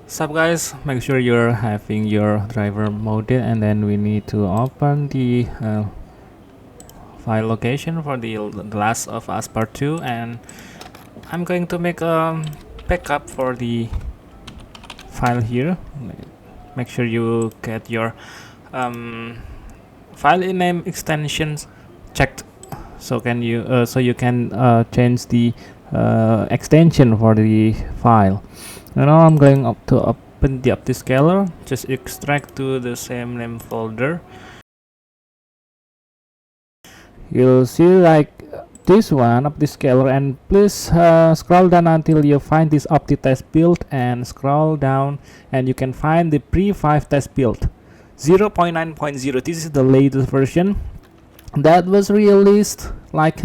Sup guys, make sure you're having your driver mode and then we need to open the file location for the Last of Us Part 2, and I'm going to make a backup for the file here. Make sure you get your file name extensions checked so you can change the extension for the file. Now I'm going up to open the Optiscaler, just extract to the same name folder. You'll see like this one, Optiscaler, and please scroll down until you find this Opti test build and scroll down and you can find the pre-5 test build 0.9.0. This is the latest version that was released like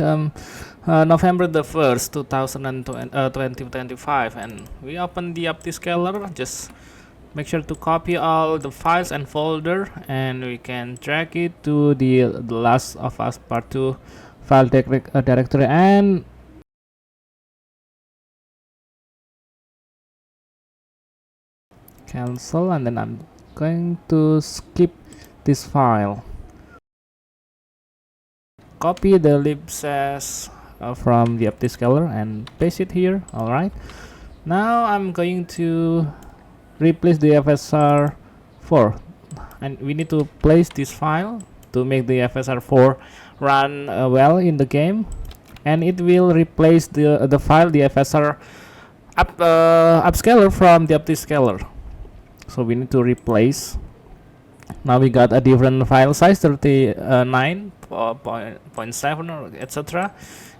November the 1st 2025, and we open the Optiscaler. Just make sure to copy all the files and folder and we can drag it to the Last of Us Part 2 file directory and cancel, and then I'm going to skip this file. Copy the libsys from the Optiscaler and paste it here. Alright, now I'm going to replace the FSR 4, and we need to place this file to make the FSR 4 run well in the game, and it will replace the file, the FSR upscaler from the Optiscaler. So we need to replace. Now we got a different file size, 39.7 or etc.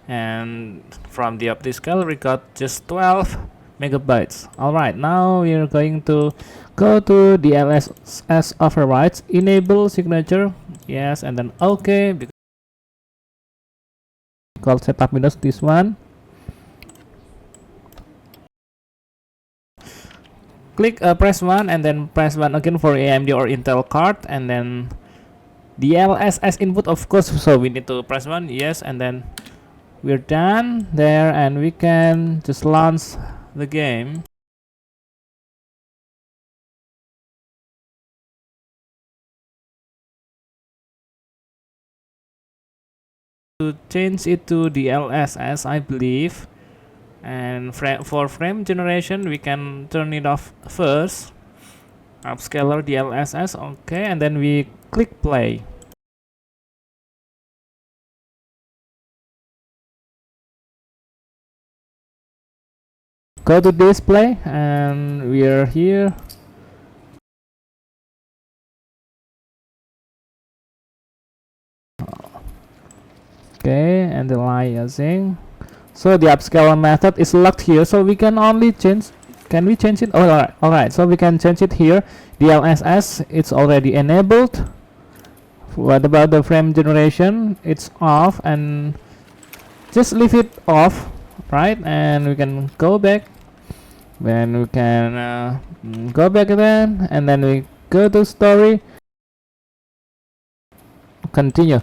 And from the Optiscaler we got just 12 megabytes. Alright, now we are going to go to the DLSS overrides, enable signature, yes, and then OK, because setup Windows this one. Click press 1 and then press 1 again for AMD or Intel card, and then the DLSS input, of course, so we need to press 1, yes, and then we're done there and we can just launch the game. To change it to the DLSS, I believe, and for frame generation we can turn it off first. Upscaler DLSS, okay, and then we click play. Go to display and we are here. Okay, and the liaising. So the upscaler method is locked here, so we can only change. Can we change it? Oh, alright, so we can change it here. DLSS, it's already enabled. What about the frame generation? It's off, and just leave it off, right? And we can go back. Then we can go back again, and then we go to story. Continue.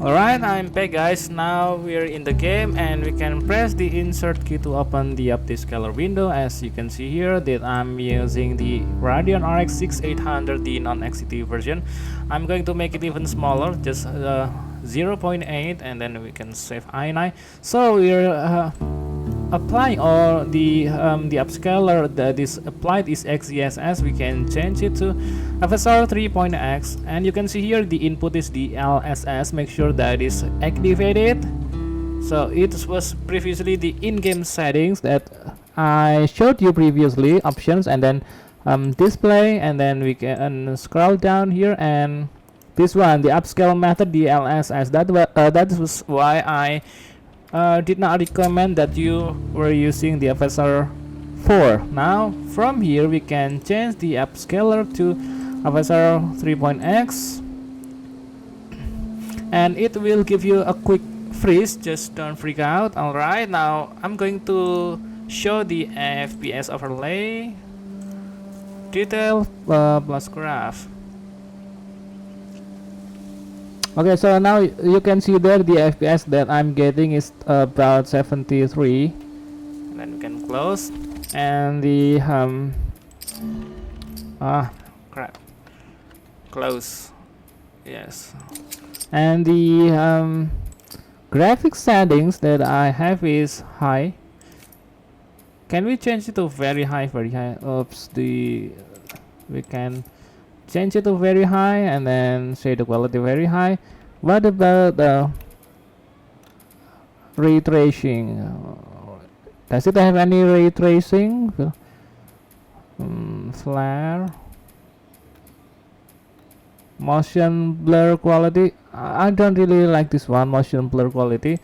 Alright, I'm back guys. Now we're in the game and we can press the insert key to open the Optiscaler window. As you can see here that I'm using the Radeon RX 6800, the non-XT version. I'm going to make it even smaller, just 0.8, and then we can save i9. So we're applying or the upscaler that is applied is XeSS. We can change it to FSR 3.x, and you can see here the input is the LSS. Make sure that is activated. So it was previously the in-game settings that I showed you previously, options, and then display, and then we can scroll down here, and this one, the upscale method, the LSS. That was why I did not recommend that you were using the FSR 4. Now from here we can change the upscaler to FSR 3.x, and it will give you a quick freeze. Just don't freak out. Alright, now I'm going to show the FPS overlay, detail plus graph. Okay, so now you can see there the FPS that I'm getting is about 73. And then we can close. And the crap. Close. Yes. And the graphics settings that I have is high. Can we change it to very high? Very high. Oops. We can change it to very high and then shader quality very high. What about the ray tracing? Does it have any ray tracing? Flare, motion blur quality. I don't really like this one. Motion blur quality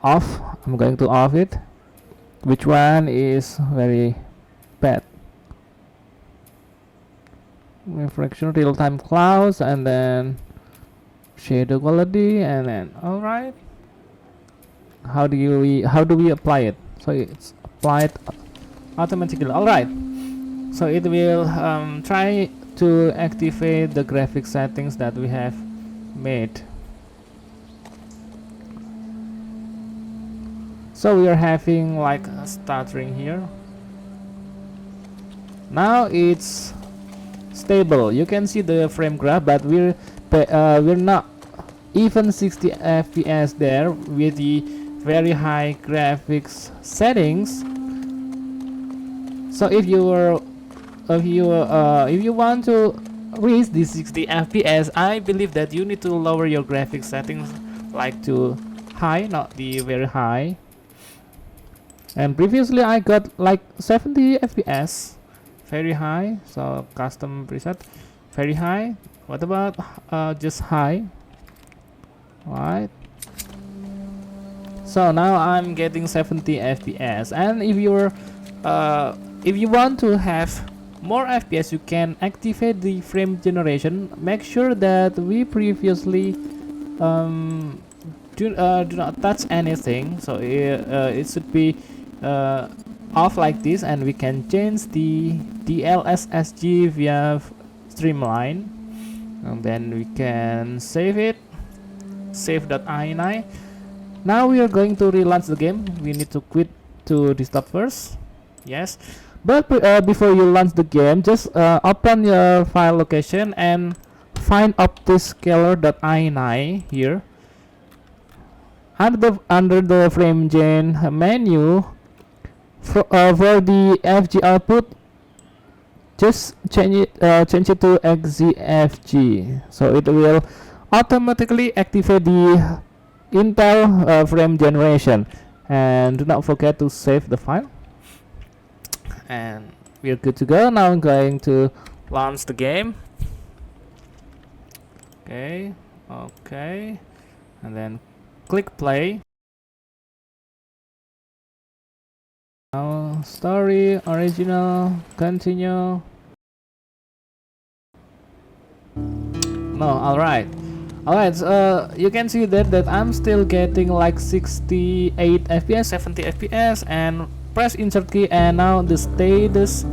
off. I'm going to off it. Which one is very bad? Reflection, real-time clouds, and then shader quality, and then all right. How do we apply it? So it's applied automatically. All right. So it will try to activate the graphic settings that we have made. So we are having like a stuttering here. Now it's stable. You can see the frame graph, but we're not even 60 FPS there with the very high graphics settings. So if you want to reach the 60 FPS, I believe that you need to lower your graphics settings like to high, not the very high. And previously I got like 70 FPS, very high. So custom preset, very high. What about just high? Right. So now I'm getting 70 FPS, and if you want to have more FPS, you can activate the frame generation. Make sure that we previously do not touch anything. So it should be off like this, and we can change the DLSSG via Streamline, and then we can save it, save.ini. Now we are going to relaunch the game. We need to quit to desktop first. Yes, but before you launch the game, just open your file location and find Optiscaler.ini here. Under the frame gen menu, for the FG output, just change it to XZFG, so it will automatically activate the Intel frame generation. And do not forget to save the file, and we're good to go. Now I'm going to launch the game. Okay, and then click play. Now story, original, continue. No, alright, so you can see that I'm still getting like 68 FPS, 70 FPS, and press insert key, and now the status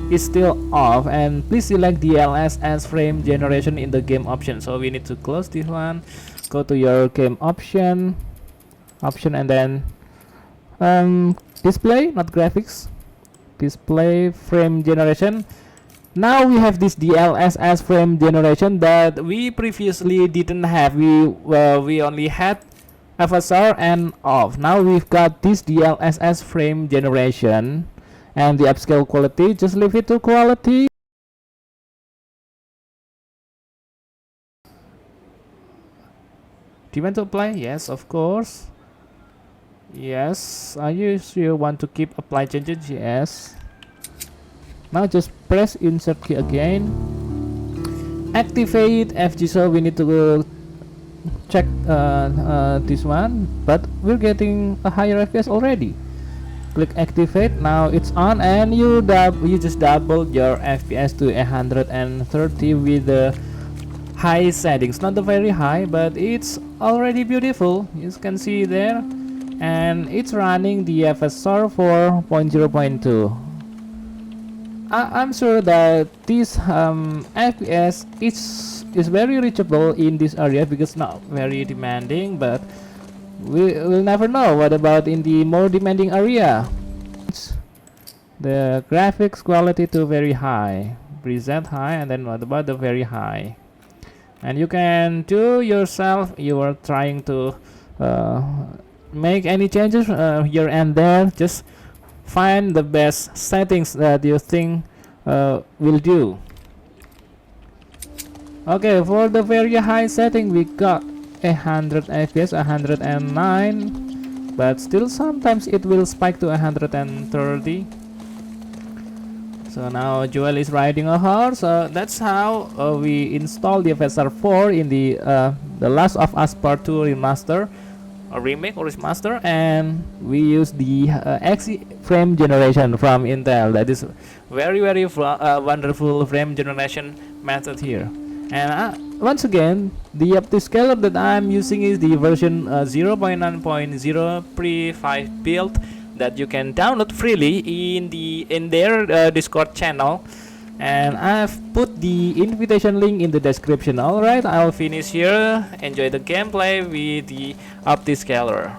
is still off. And please select DLS as frame generation in the game option. So we need to close this one, go to your game option, and then display, not graphics, display frame generation. Now we have this DLS as frame generation that we previously didn't have. We only had FSR and off. Now we've got this DLS as frame generation, and the upscale quality, just leave it to quality. Do you want to apply? Yes, of course. Yes. Are you sure you want to keep apply changes? Yes. Now just press insert key again, activate FG. So we need to check this one, but we're getting a higher FPS already. Click activate. Now it's on, and you just doubled your FPS to 130 with the high settings. Not the very high, but it's already beautiful. You can see there, and it's running the FSR 4.0.2. I'm sure that this FPS is very reachable in this area because not very demanding, but we will never know what about in the more demanding area. The graphics quality to very high, preset high, and then what about the very high? And you can do yourself. You are trying to make any changes here and there. Just find the best settings that you think will do. Okay, for the very high setting we got 100 fps, 109, but still sometimes it will spike to 130. So now Joel is riding a horse. That's how we install the FSR 4 in the Last of Us Part 2 remaster, a remake or remaster, and we use the X frame generation from Intel. That is very wonderful frame generation method here. And once again, the Optiscaler that I'm using is the version 0.9.0 pre-5 build that you can download freely in their Discord channel, and I've put the invitation link in the description. Alright, I'll finish here. Enjoy the gameplay with the Optiscaler.